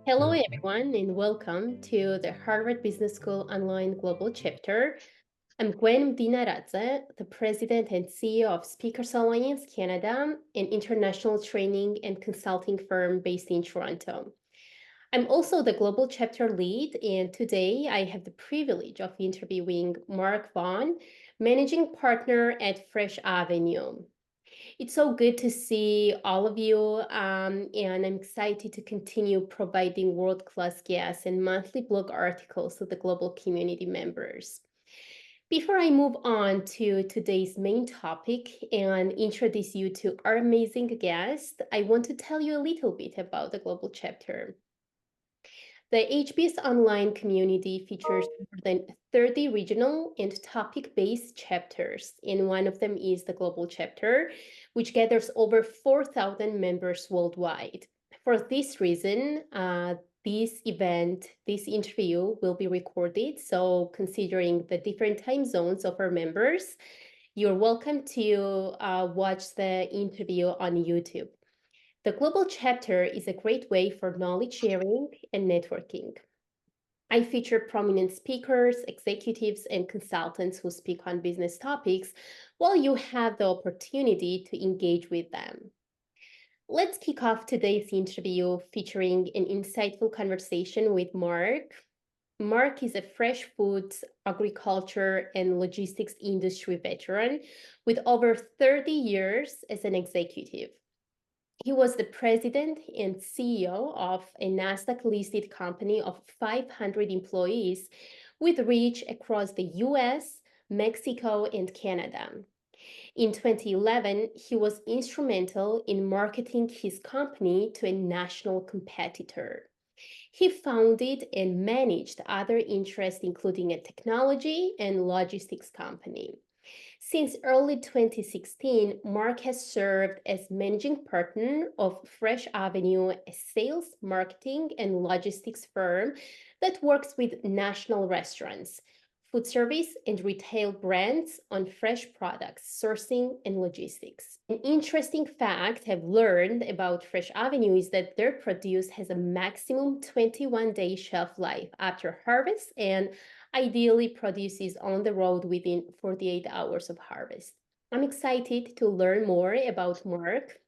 Hello, everyone, and welcome to the Harvard Business School Online Global Chapter. I'm Gwen Mdinaradze, the President and CEO of Speakers Alliance Canada, an international training and consulting firm based in Toronto. I'm also the Global Chapter Lead, and today I have the privilege of interviewing Mark Vaughan, Managing Partner at Fresh Avenue. It's so good to see all of you, and I'm excited to continue providing world-class guests and monthly blog articles to the global community members. Before I move on to today's main topic and introduce you to our amazing guest, I want to tell you a little bit about the global chapter. The HBS Online community features more than 30 regional and topic-based chapters, and one of them is the Global Chapter, which gathers over 4,000 members worldwide. For this reason, this interview will be recorded, so considering the different time zones of our members, you're welcome to watch the interview on YouTube. The Global Chapter is a great way for knowledge sharing and networking. I feature prominent speakers, executives, and consultants who speak on business topics, while you have the opportunity to engage with them. Let's kick off today's interview featuring an insightful conversation with Mark. Mark is a fresh foods, agriculture, and logistics industry veteran with over 30 years as an executive. He was the president and CEO of a NASDAQ-listed company of 500 employees with reach across the US, Mexico, and Canada. In 2011, he was instrumental in marketing his company to a national competitor. He founded and managed other interests, including a technology and logistics company. Since early 2016, Mark has served as managing partner of Fresh Avenue, a sales, marketing, and logistics firm that works with national restaurants, food service, and retail brands on fresh products, sourcing, and logistics. An interesting fact I've learned about Fresh Avenue is that their produce has a maximum 21-day shelf life after harvest and ideally produces on the road within 48 hours of harvest. I'm excited to learn more about Mark.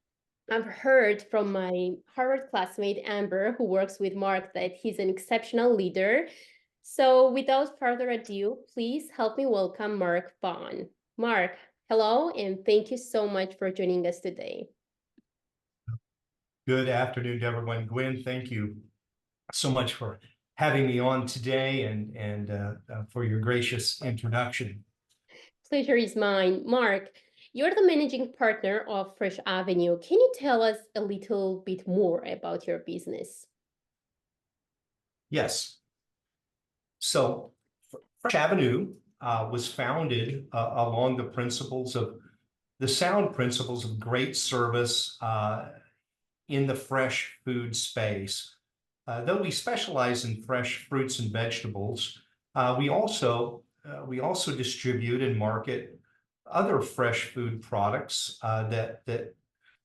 I've heard from my Harvard classmate Amber, who works with Mark, that he's an exceptional leader. So without further ado, please help me welcome Mark Vaughan. Mark, hello, and thank you so much for joining us today. Good afternoon to everyone. Gwen, thank you so much for having me on today and for your gracious introduction. Pleasure is mine. Mark, you're the managing partner of Fresh Avenue. Can you tell us a little bit more about your business? Yes. So Fresh Avenue was founded along the sound principles of great service in the fresh food space. Though we specialize in fresh fruits and vegetables, we also distribute and market other fresh food products that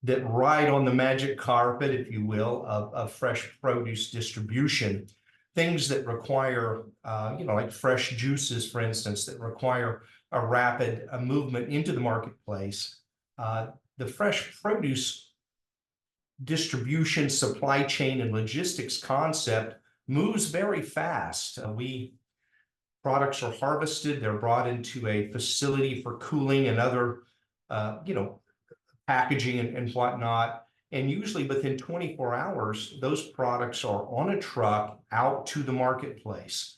ride on the magic carpet, if you will, of fresh produce distribution. Things that require, like fresh juices, for instance, that require a rapid movement into the marketplace. The fresh produce distribution, supply chain, and logistics concept moves very fast. Products are harvested, they're brought into a facility for cooling and other, packaging and whatnot. And usually within 24 hours, those products are on a truck out to the marketplace.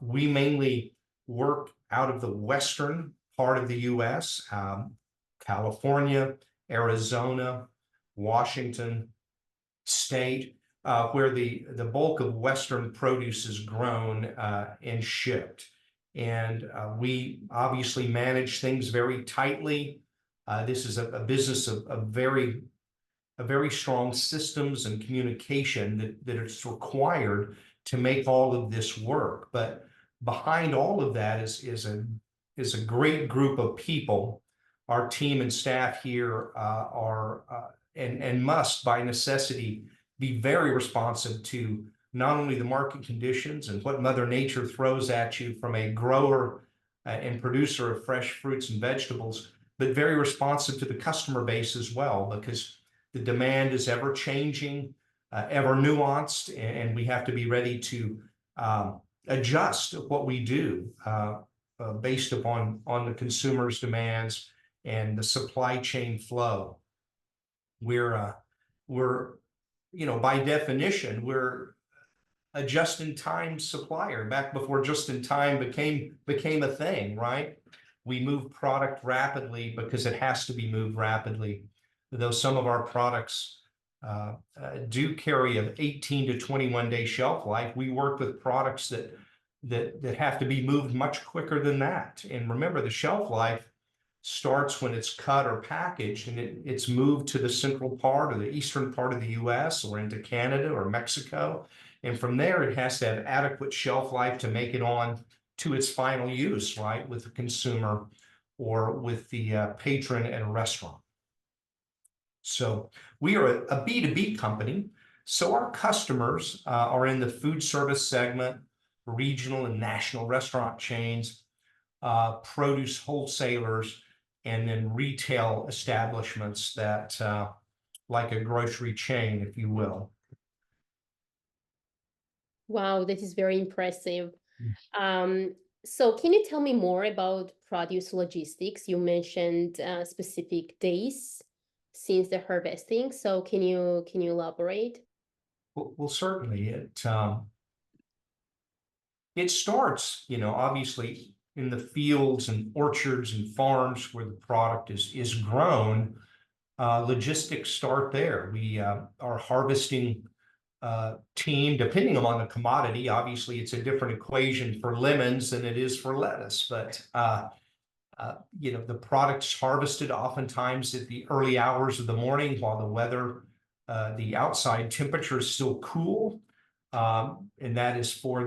We mainly work out of the western part of the US, California, Arizona, Washington State, where the bulk of Western produce is grown and shipped. And we obviously manage things very tightly. This is a business of very strong systems and communication that is required to make all of this work. But behind all of that is a great group of people. Our team and staff here are and must, by necessity, be very responsive to not only the market conditions and what Mother Nature throws at you from a grower and producer of fresh fruits and vegetables, but very responsive to the customer base as well, because the demand is ever changing, ever nuanced, and we have to be ready to adjust what we do based upon the consumer's demands and the supply chain flow. We're by definition, we're a just-in-time supplier. Back before just-in-time became a thing, right? We move product rapidly because it has to be moved rapidly. Though some of our products do carry an 18 to 21 day shelf life, we work with products that have to be moved much quicker than that. And remember, the shelf life starts when it's cut or packaged, and it's moved to the central part or the eastern part of the US or into Canada or Mexico. And from there, it has to have adequate shelf life to make it on to its final use, right, with the consumer or with the patron at a restaurant. So we are a B2B company. So our customers are in the food service segment, regional and national restaurant chains, produce wholesalers, and then retail establishments that like a grocery chain, if you will. Wow, that is very impressive. So can you tell me more about produce logistics? You mentioned specific days since the harvesting. So can you elaborate? Well, certainly it starts, obviously in the fields and orchards and farms where the product is grown. Logistics start there. We our harvesting team, depending on the commodity, obviously it's a different equation for lemons than it is for lettuce, but the product's harvested oftentimes at the early hours of the morning while the weather, the outside temperature is still cool, and that is for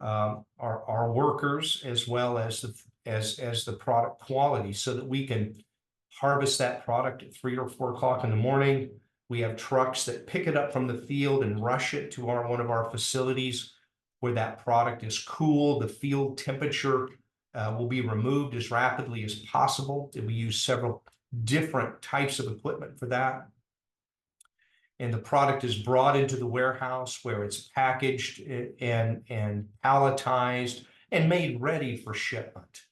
our workers as well as the product quality, so that we can harvest that product at 3 or 4 o'clock in the morning. We have trucks that pick it up from the field and rush it to one of our facilities where that product is cool. The field temperature will be removed as rapidly as possible. We use several different types of equipment for that. And the product is brought into the warehouse where it's packaged and palletized and made ready for shipment.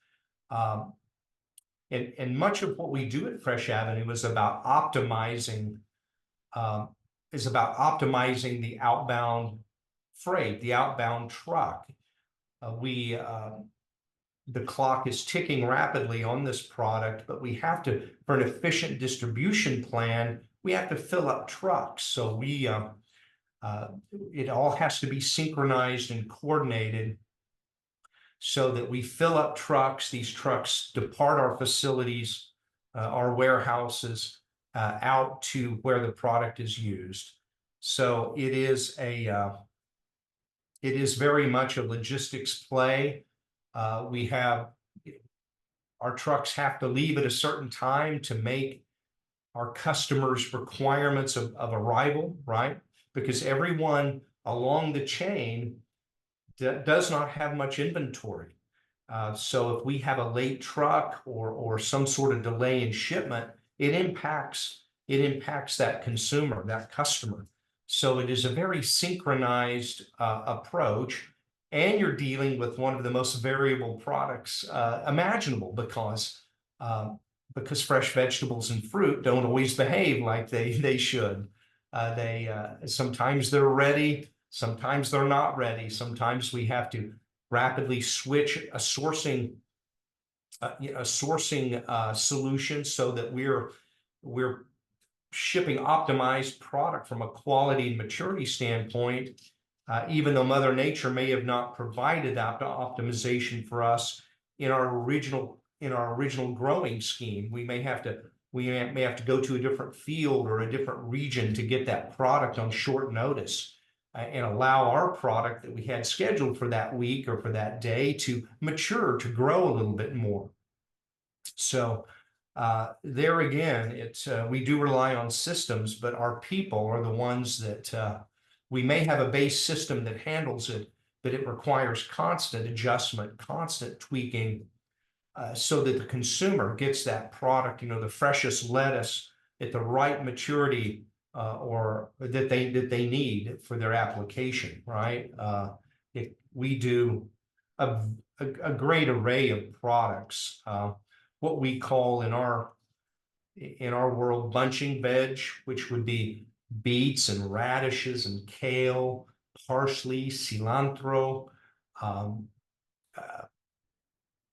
And much of what we do at Fresh Avenue is about optimizing the outbound freight, the outbound truck. The clock is ticking rapidly on this product, but we have to, for an efficient distribution plan, we have to fill up trucks. So it all has to be synchronized and coordinated so that we fill up trucks. These trucks depart our facilities, our warehouses, out to where the product is used. So it is very much a logistics play. Our trucks have to leave at a certain time to make our customers' requirements of arrival, right? Because everyone along the chain does not have much inventory. So if we have a late truck or some sort of delay in shipment, it impacts that consumer, that customer. So it is a very synchronized approach, and you're dealing with one of the most variable products imaginable, because fresh vegetables and fruit don't always behave like they should. Sometimes they're ready, sometimes they're not ready. Sometimes we have to rapidly switch a sourcing solution so that we're shipping optimized product from a quality and maturity standpoint, even though Mother Nature may have not provided that optimization for us in our original growing scheme. We may have to go to a different field or a different region to get that product on short notice, and allow our product that we had scheduled for that week or for that day to mature, to grow a little bit more. So there again, we do rely on systems, but our people are the ones that we may have a base system that handles it, but it requires constant adjustment, constant tweaking, so that the consumer gets that product, the freshest lettuce at the right maturity, or that they need for their application, right? We do a great array of products, what we call in our world bunching veg, which would be beets and radishes and kale, parsley, cilantro, um, uh,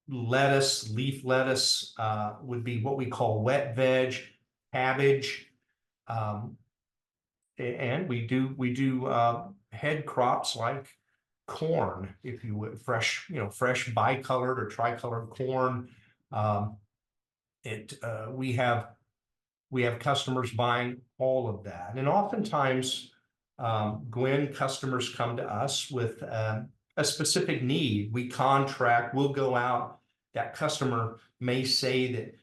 lettuce, leaf lettuce, would be what we call wet veg, cabbage, um, and we do head crops like corn, if you would, fresh bicolored or tricolored corn. Um, we have customers buying all of that, and oftentimes, Gwen, customers come to us with a specific need. We contract, we'll go out. That customer may say that,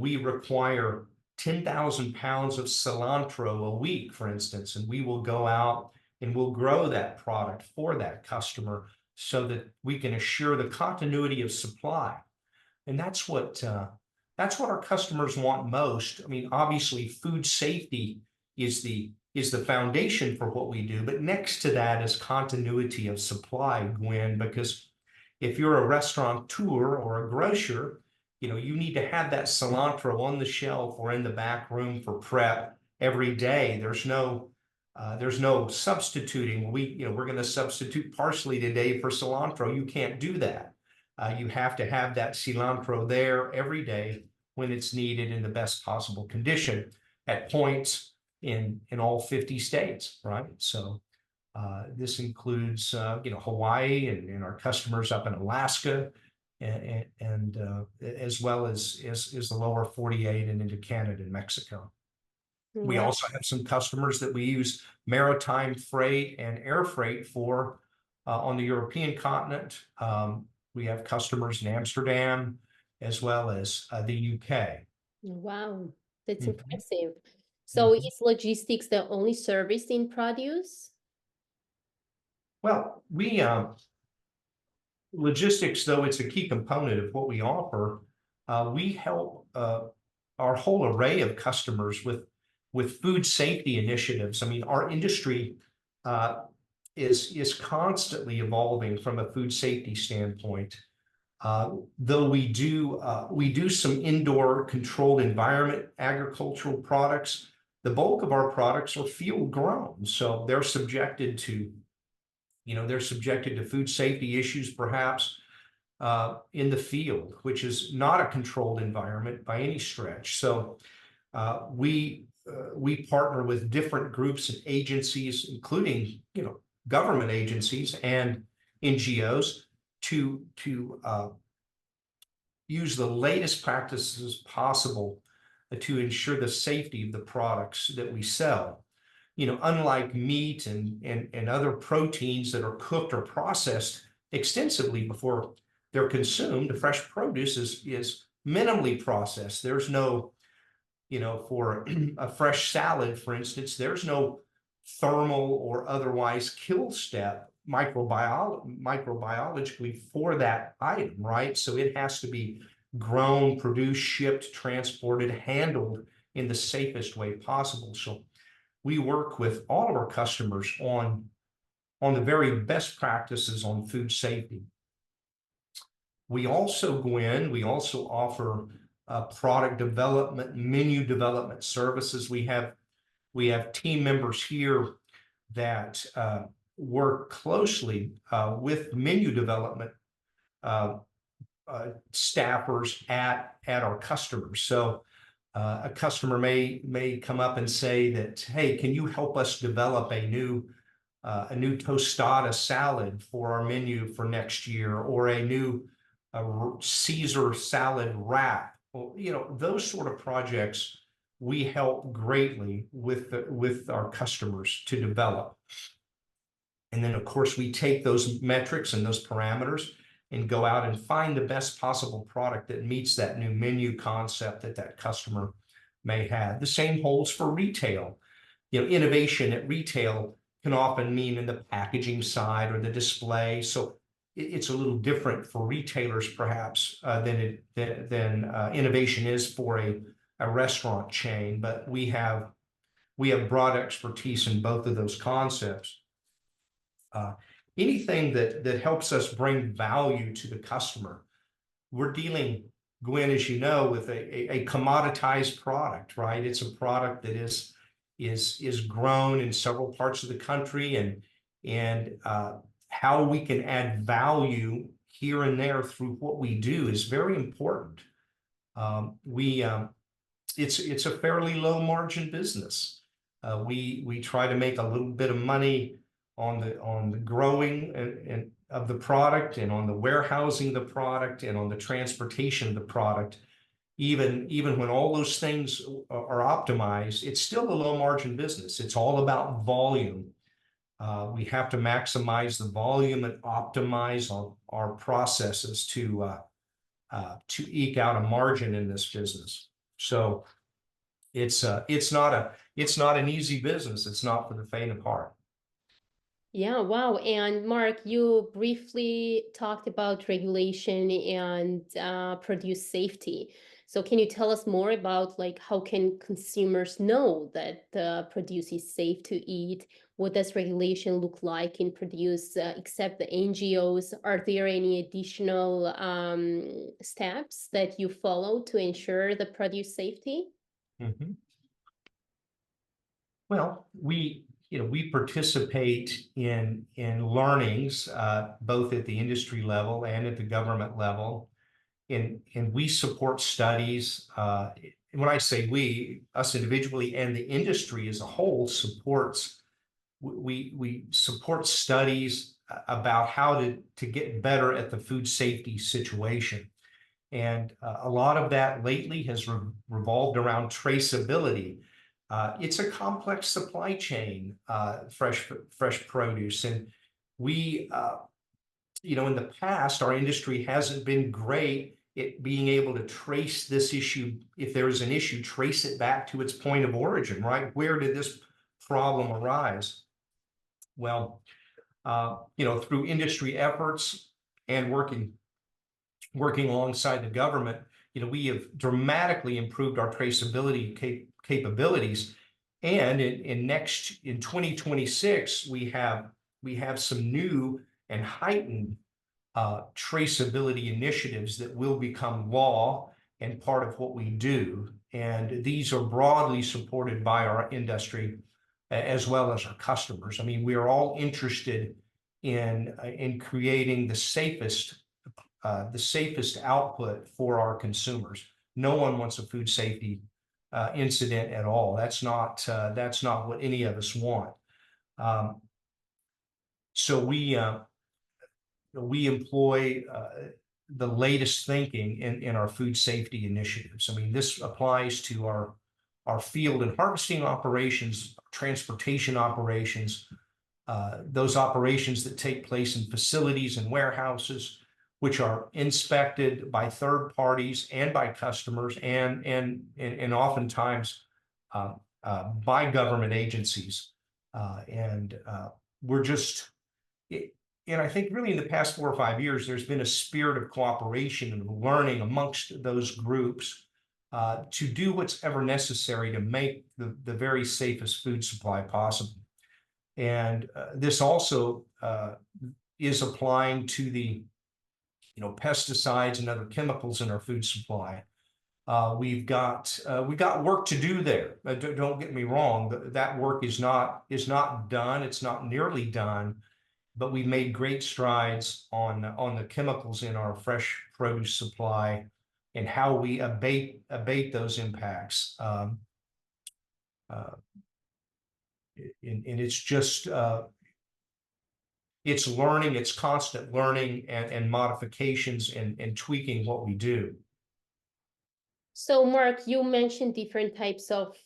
we require 10,000 pounds of cilantro a week, for instance, and we will go out and we'll grow that product for that customer so that we can assure the continuity of supply. And that's what our customers want most. I mean, obviously, food safety is the foundation for what we do, but next to that is continuity of supply, Gwen, because if you're a restaurateur or a grocer, you need to have that cilantro on the shelf or in the back room for prep every day. There's no substituting. We're going to substitute parsley today for cilantro. You can't do that. You have to have that cilantro there every day when it's needed in the best possible condition at points in all 50 states, right? So this includes, Hawaii and our customers up in Alaska, and as well as the lower 48 and into Canada and Mexico. We Wow. also have some customers that we use maritime freight and air freight for on the European continent. We have customers in Amsterdam as well as the UK. Wow, that's Mhm. impressive. So Mhm. is logistics the only service in produce? Well, logistics, though it's a key component of what we offer, we help our whole array of customers with food safety initiatives. I mean, our industry is constantly evolving from a food safety standpoint. Though we do some indoor controlled environment agricultural products, the bulk of our products are field grown, so they're subjected to food safety issues, perhaps in the field, which is not a controlled environment by any stretch. So we partner with different groups and agencies, including government agencies and NGOs, to use the latest practices possible to ensure the safety of the products that we sell. Unlike meat and other proteins that are cooked or processed extensively before they're consumed, the fresh produce is minimally processed. There's no, for a fresh salad, for instance, there's no thermal or otherwise kill step microbiologically for that item, right? So it has to be grown, produced, shipped, transported, handled in the safest way possible. So we work with all of our customers on the very best practices on food safety. We also, Gwen, offer product development, menu development services. We have team members here that work closely with menu development staffers at our customers. So a customer may come up and say that, hey, can you help us develop a new tostada salad for our menu for next year, or a new Caesar salad wrap? Well, those sort of projects we help greatly with our customers to develop. And then, of course, we take those metrics and those parameters and go out and find the best possible product that meets that new menu concept that customer may have. The same holds for retail. Innovation at retail can often mean in the packaging side or the display. So it's a little different for retailers perhaps than innovation is for a restaurant chain, but we have broad expertise in both of those concepts. Anything that helps us bring value to the customer. We're dealing, Gwen, as you know, with a commoditized product, right? It's a product that is grown in several parts of the country, and how we can add value here and there through what we do is very important. It's a fairly low margin business. We try to make a little bit of money on the growing and of the product, and on the warehousing of the product, and on the transportation of the product. Even when all those things are optimized, it's still a low margin business. It's all about volume. We have to maximize the volume and optimize our processes to eke out a margin in this business. So it's not an easy business. It's not for the faint of heart. Yeah, wow. And Mark, you briefly talked about regulation and produce safety. So can you tell us more about like how can consumers know that the produce is safe to eat? What does regulation look like in produce except the NGOs? Are there any additional steps that you follow to ensure the produce safety? Mm-hmm. Well, we participate in learnings both at the industry level and at the government level, and we support studies. And when I say we, us individually and the industry as a whole supports. We support studies about how to get better at the food safety situation. And a lot of that lately has revolved around traceability. It's a complex supply chain, fresh produce. And we, in the past, our industry hasn't been great at being able to trace this issue. If there is an issue, trace it back to its point of origin, right? Where did this problem arise? Well, through industry efforts and working alongside the government, we have dramatically improved our traceability capabilities. And in 2026, we have some new and heightened traceability initiatives that will become law and part of what we do. And these are broadly supported by our industry as well as our customers. I mean, we are all interested in creating the safest output for our consumers. No one wants a food safety incident at all. That's not what any of us want. So we employ the latest thinking in our food safety initiatives. I mean, this applies to our field and harvesting operations, transportation operations, those operations that take place in facilities and warehouses, which are inspected by third parties and by customers, and oftentimes by government agencies. We're just, and I think really in the past 4 or 5 years, there's been a spirit of cooperation and learning amongst those groups to do what's ever necessary to make the very safest food supply possible. And this also is applying to the pesticides and other chemicals in our food supply. We've got work to do there. Don't get me wrong. That work is not done. It's not nearly done, but we've made great strides on the chemicals in our fresh produce supply and how we abate those impacts. And it's just it's learning, it's constant learning and modifications and tweaking what we do. So Mark, you mentioned different types of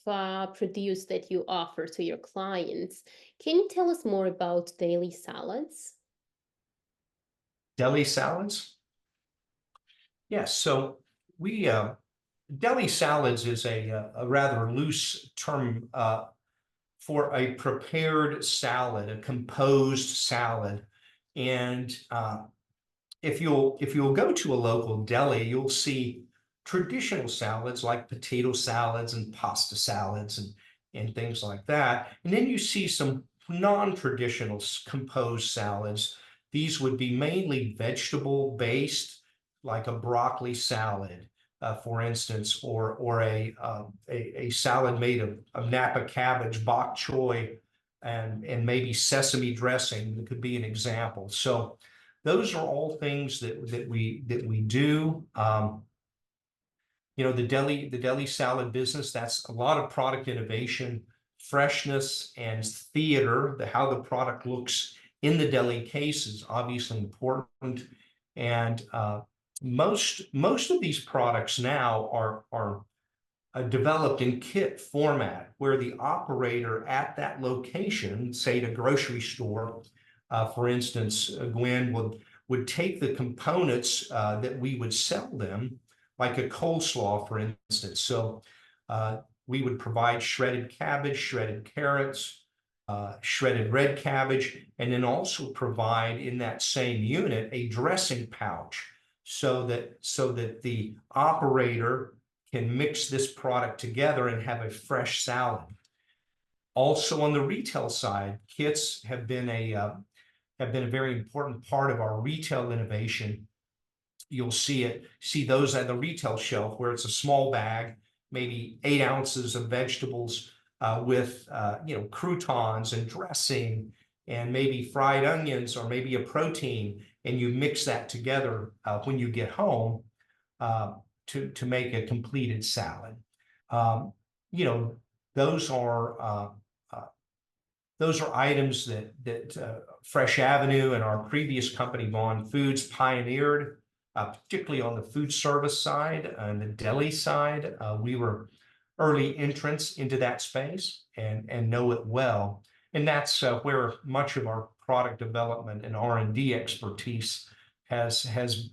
produce that you offer to your clients. Can you tell us more about deli salads? Deli salads? Yes, so we deli salads is a rather loose term for a prepared salad, a composed salad. And if you'll go to a local deli, you'll see traditional salads like potato salads and pasta salads and things like that. And then you see some non-traditional composed salads. These would be mainly vegetable based, like a broccoli salad, for instance, or a salad made of Napa cabbage, bok choy, and maybe sesame dressing. That could be an example. So those are all things that we do. You know, the deli salad business, that's a lot of product innovation, freshness, and theater. How the product looks in the deli case is obviously important. And most of these products now are developed in kit format, where the operator at that location, say at a grocery store, for instance, Gwen would take the components that we would sell them, like a coleslaw, for instance. So we would provide shredded cabbage, shredded carrots, shredded red cabbage, and then also provide in that same unit a dressing pouch, so that the operator can mix this product together and have a fresh salad. Also, on the retail side, kits have been a very important part of our retail innovation. You'll see those at the retail shelf, where it's a small bag, maybe 8 ounces of vegetables with croutons and dressing and maybe fried onions or maybe a protein, and you mix that together when you get home to make a completed salad. Um, you know, those are items that Fresh Avenue and our previous company, Vaughan Foods, pioneered, particularly on the food service side and the deli side. We were early entrants into that space and know it well. And that's where much of our product development and R&D expertise has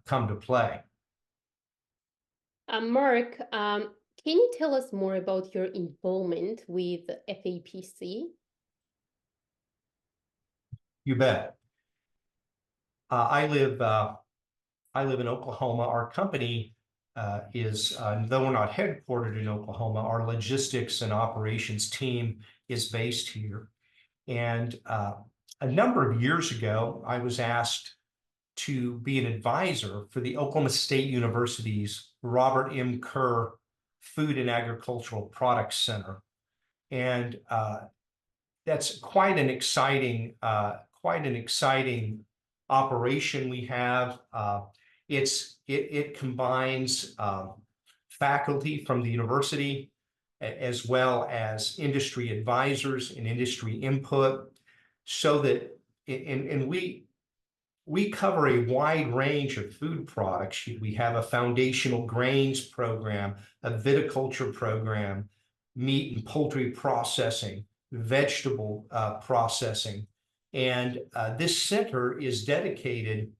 come to play. Mark, can you tell us more about your involvement with FAPC? You bet. I live in Oklahoma. Our company is, though we're not headquartered in Oklahoma, our logistics and operations team is based here. And a number of years ago, I was asked to be an advisor for the Oklahoma State University's Robert M. Kerr Food and Agricultural Products Center. And that's quite an exciting operation we have. It combines faculty from the university as well as industry advisors and industry input, so that and we cover a wide range of food products. We have a foundational grains program, a viticulture program, meat and poultry processing, vegetable processing. And this center is dedicated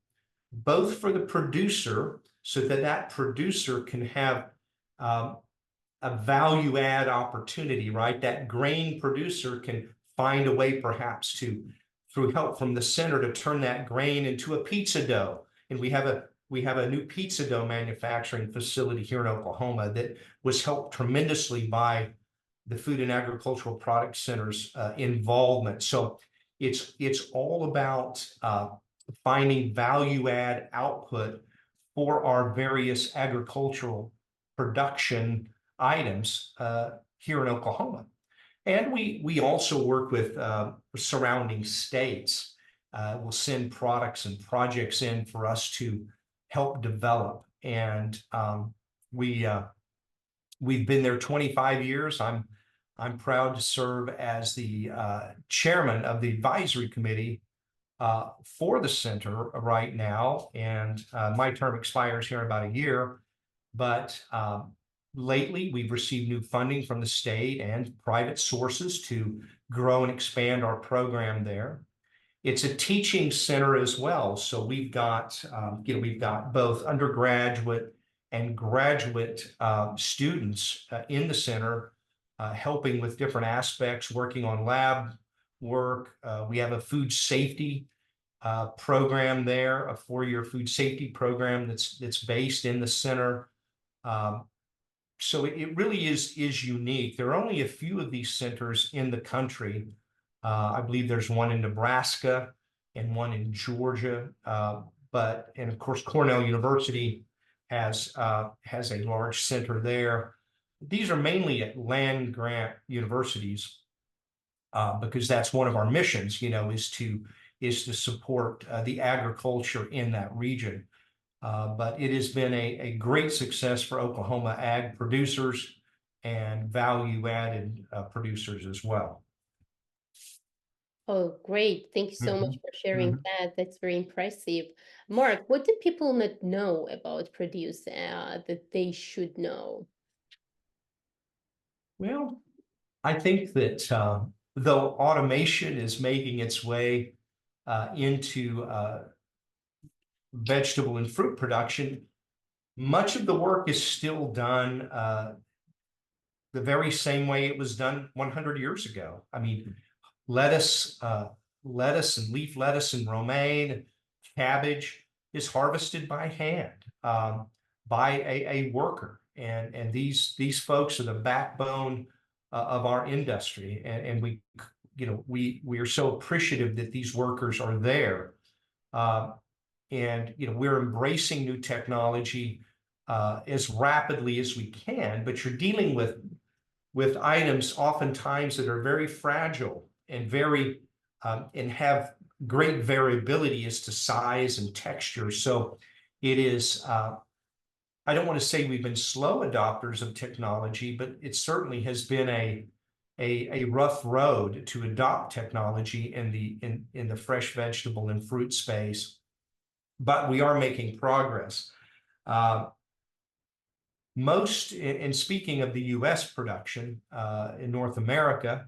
both for the producer, so that that producer can have a value add opportunity, right? That grain producer can find a way perhaps to, through help from the center, to turn that grain into a pizza dough. And we have a new pizza dough manufacturing facility here in Oklahoma that was helped tremendously by the Food and Agricultural Product Center's involvement. So it's all about finding value add output for our various agricultural production items here in Oklahoma. And we also work with surrounding states. We'll send products and projects in for us to help develop. And we've been there 25 years. I'm proud to serve as the chairman of the advisory committee for the center right now. And my term expires here in about a year. But lately, we've received new funding from the state and private sources to grow and expand our program there. it's a teaching center as well. So we've got we've got both undergraduate and graduate students in the center, helping with different aspects, working on lab work. We have a food safety program there, a 4-year food safety program that's based in the center. So it really is unique. There are only a few of these centers in the country. I believe there's one in Nebraska and one in Georgia. And of course, Cornell University has a large center there. These are mainly at land grant universities, because that's one of our missions, is to support the agriculture in that region. But it has been a great success for Oklahoma ag producers and value-added producers as well. Oh, great. Thank you so much for sharing Mhm. that. That's very impressive. Mark, what do people not know about produce that they should know? Well, I think that though automation is making its way into vegetable and fruit production, much of the work is still done the very same way it was done 100 years ago. I mean, lettuce, lettuce and leaf lettuce and romaine, cabbage is harvested by hand, by a worker. And these folks are the backbone of our industry. And we are so appreciative that these workers are there. And we're embracing new technology as rapidly as we can, but you're dealing with items oftentimes that are very fragile and very and have great variability as to size and texture. So it is, I don't want to say we've been slow adopters of technology, but it certainly has been a rough road to adopt technology in the fresh vegetable and fruit space. But we are making progress. And speaking of the US production in North America,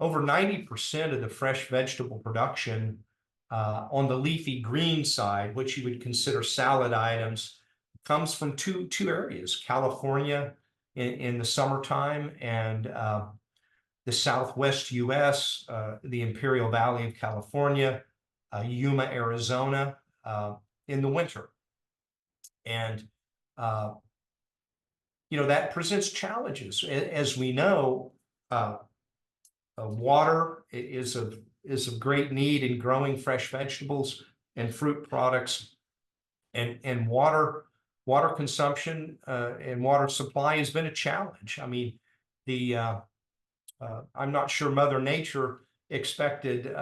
over 90% of the fresh vegetable production on the leafy green side, which you would consider salad items, comes from two areas: California in the summertime, and the Southwest US, the Imperial Valley of California, Yuma, Arizona, in the winter. And that presents challenges. As we know, water is of great need in growing fresh vegetables and fruit products, and water consumption and water supply has been a challenge. I mean, I'm not sure Mother Nature expected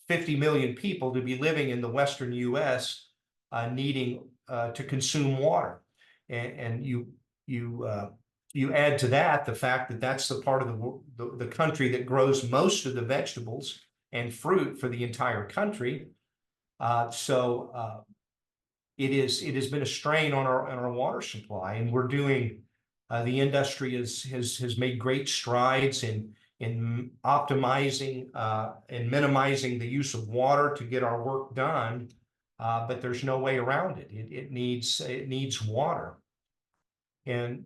50 million people to be living in the Western U.S. Needing to consume water, and you add to that the fact that that's the part of the country that grows most of the vegetables and fruit for the entire country. So it has been a strain on our water supply, and we're doing. The industry has made great strides in optimizing and minimizing the use of water to get our work done, but there's no way around it. It needs water. And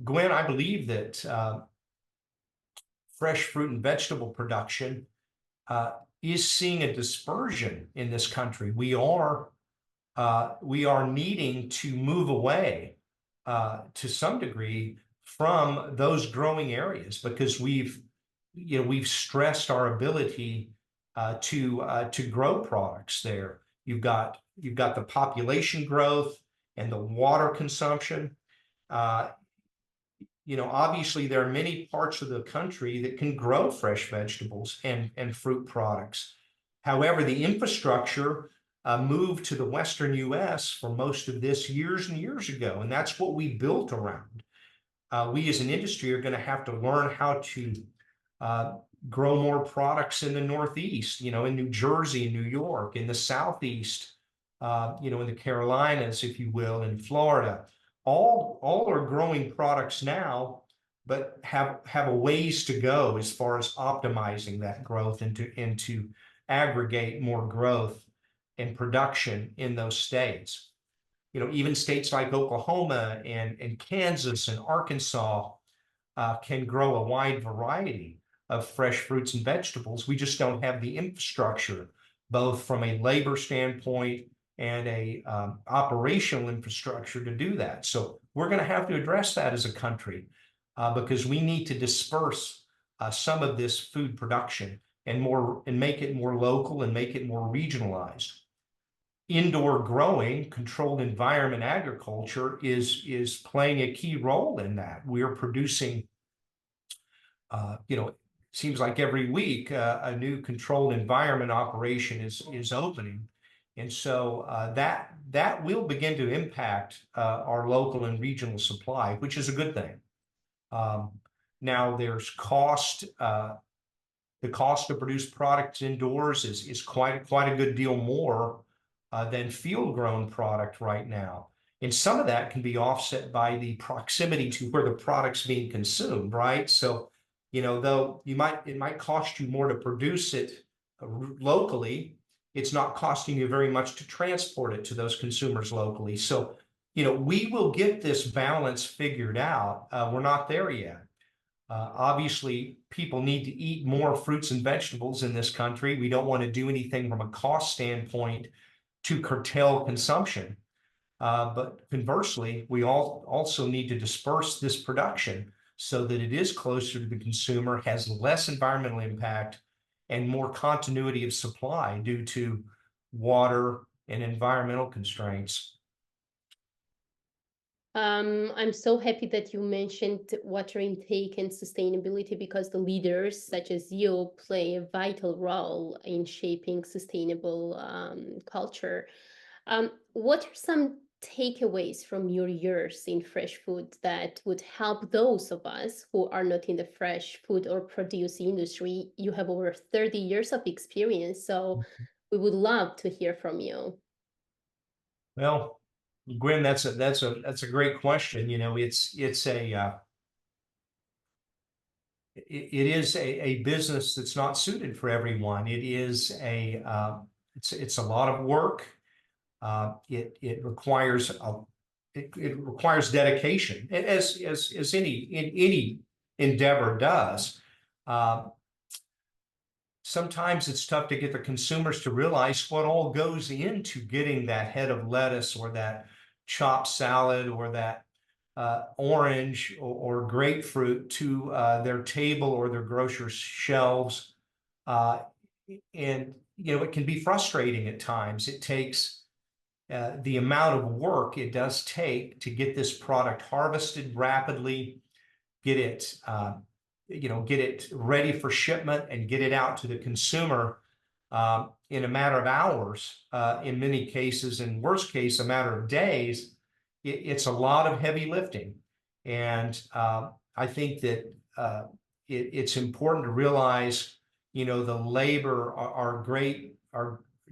Gwen, I believe that fresh fruit and vegetable production is seeing a dispersion in this country. We are needing to move away to some degree from those growing areas, because we've stressed our ability to grow products there. You've got the population growth and the water consumption. Obviously there are many parts of the country that can grow fresh vegetables and fruit products. However, the infrastructure moved to the Western US for most of this years and years ago, and that's what we built around. We as an industry are going to have to learn how to grow more products in the Northeast, in New Jersey, in New York, in the Southeast, in the Carolinas, if you will, in Florida. All are growing products now but have a ways to go as far as optimizing that growth and to aggregate more growth and production in those states. You know, even states like Oklahoma and Kansas and Arkansas can grow a wide variety of fresh fruits and vegetables. We just don't have the infrastructure, both from a labor standpoint and a operational infrastructure to do that. So we're going to have to address that as a country because we need to disperse some of this food production and make it more local and make it more regionalized. Indoor growing, controlled environment agriculture is playing a key role in that. We're producing, you know, it seems like every week a new controlled environment operation is opening, and so that will begin to impact our local and regional supply, which is a good thing. Now there's cost. The cost to produce products indoors is quite a good deal more than field-grown product right now. And some of that can be offset by the proximity to where the product's being consumed, right? So, you know, though it might cost you more to produce it locally, it's not costing you very much to transport it to those consumers locally. So, you know, we will get this balance figured out. We're not there yet. Obviously, people need to eat more fruits and vegetables in this country. We don't want to do anything from a cost standpoint to curtail consumption. But conversely, we also need to disperse this production so that it is closer to the consumer, has less environmental impact, and more continuity of supply due to water and environmental constraints. I'm so happy that you mentioned water intake and sustainability because the leaders such as you play a vital role in shaping sustainable culture. What are some takeaways from your years in fresh food that would help those of us who are not in the fresh food or produce industry? You have over 30 years of experience, so we would love to hear from you. Well, Gwen, that's a great question. You know, it is a business that's not suited for everyone. It's a lot of work. It requires it requires dedication, as any endeavor does. Sometimes it's tough to get the consumers to realize what all goes into getting that head of lettuce or that chopped salad or that orange or grapefruit to their table or their grocer's shelves. And, you know, it can be frustrating at times. It takes the amount of work it does take to get this product harvested rapidly, get it get it ready for shipment and get it out to the consumer in a matter of hours, in many cases, in worst case, a matter of days. It's a lot of heavy lifting. And I think that it's important to realize, you know, the labor,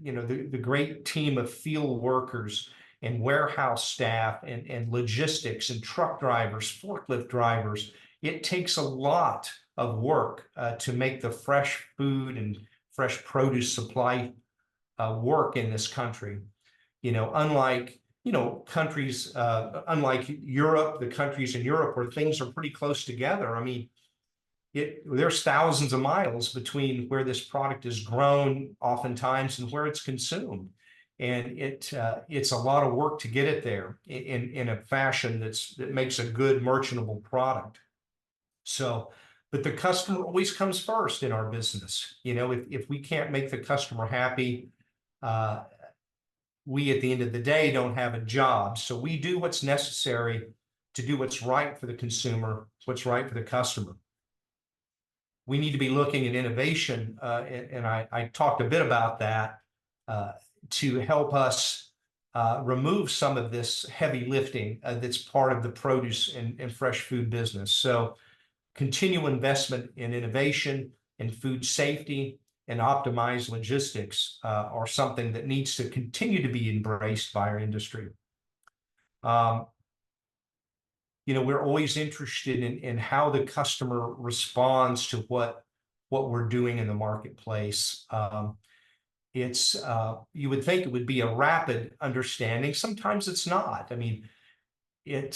the great team of field workers and warehouse staff and logistics and truck drivers, forklift drivers. It takes a lot of work to make the fresh food and fresh produce supply work in this country. You know, unlike, you know, countries, unlike Europe, the countries in Europe where things are pretty close together. I mean, there's thousands of miles between where this product is grown oftentimes and where it's consumed. And it's a lot of work to get it there in a fashion that makes a good merchantable product. So, but the customer always comes first in our business. You know, if we can't make the customer happy, we at the end of the day don't have a job. So we do what's necessary to do what's right for the consumer, what's right for the customer. We need to be looking at innovation, and I talked a bit about that, to help us remove some of this heavy lifting that's part of the produce and fresh food business. So continual investment in innovation and food safety and optimized logistics are something that needs to continue to be embraced by our industry. we're always interested in how the customer responds to what we're doing in the marketplace. You would think it would be a rapid understanding. Sometimes it's not. I mean, we're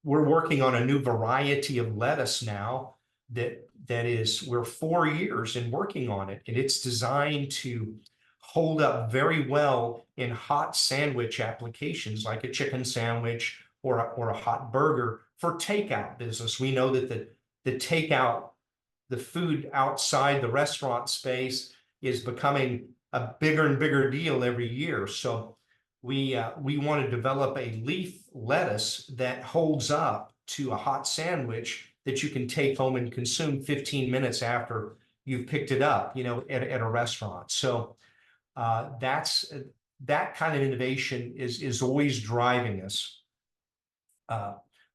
working on a new variety of lettuce now we're 4 years in working on it, and it's designed to hold up very well in hot sandwich applications like a chicken sandwich or a hot burger for takeout business. We know that the food outside the restaurant space is becoming a bigger and bigger deal every year. So we want to develop a leaf lettuce that holds up to a hot sandwich that you can take home and consume 15 minutes after you've picked it up, at a restaurant. So that kind of innovation is always driving us,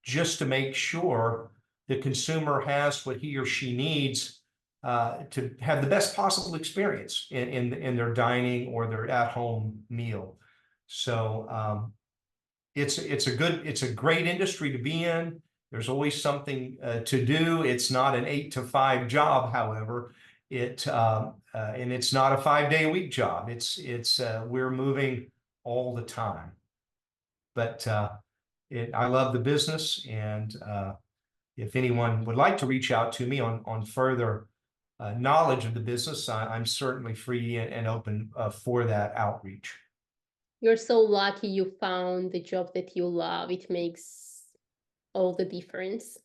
just to make sure the consumer has what he or she needs to have the best possible experience in their dining or their at-home meal. So it's a great industry to be in. There's always something to do. It's not an 8 to 5 job, however. And it's not a 5-day-a-week job. We're moving all the time. But I love the business, and if anyone would like to reach out to me on further knowledge of the business, I'm certainly free and open for that outreach. You're so lucky you found the job that you love. It makes all the difference.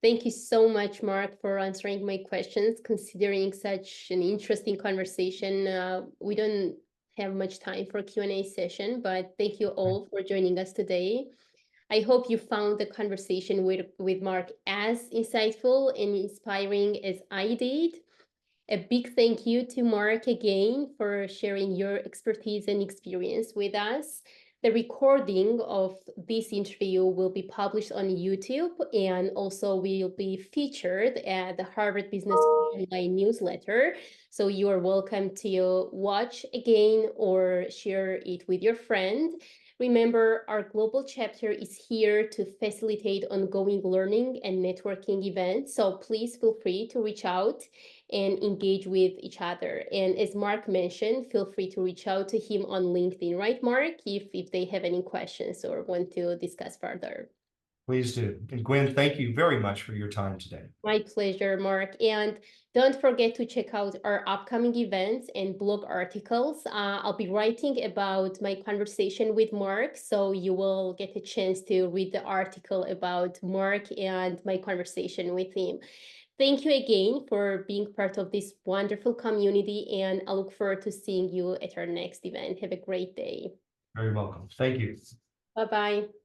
Thank you so much, Mark, for answering my questions, considering such an interesting conversation. We don't have much time for a Q&A session, but thank you all for joining us today. I hope you found the conversation with Mark as insightful and inspiring as I did. A big thank you to Mark again for sharing your expertise and experience with us. The recording of this interview will be published on YouTube and also will be featured at the Harvard Business School online newsletter. So you are welcome to watch again or share it with your friend. Remember, our global chapter is here to facilitate ongoing learning and networking events. So please feel free to reach out and engage with each other. And as Mark mentioned, feel free to reach out to him on LinkedIn, right, Mark, if they have any questions or want to discuss further. Please do. And Gwen, thank you very much for your time today. My pleasure, Mark. And don't forget to check out our upcoming events and blog articles. I'll be writing about my conversation with Mark, so you will get a chance to read the article about Mark and my conversation with him. Thank you again for being part of this wonderful community, and I look forward to seeing you at our next event. Have a great day. Very welcome. Thank you. Bye-bye.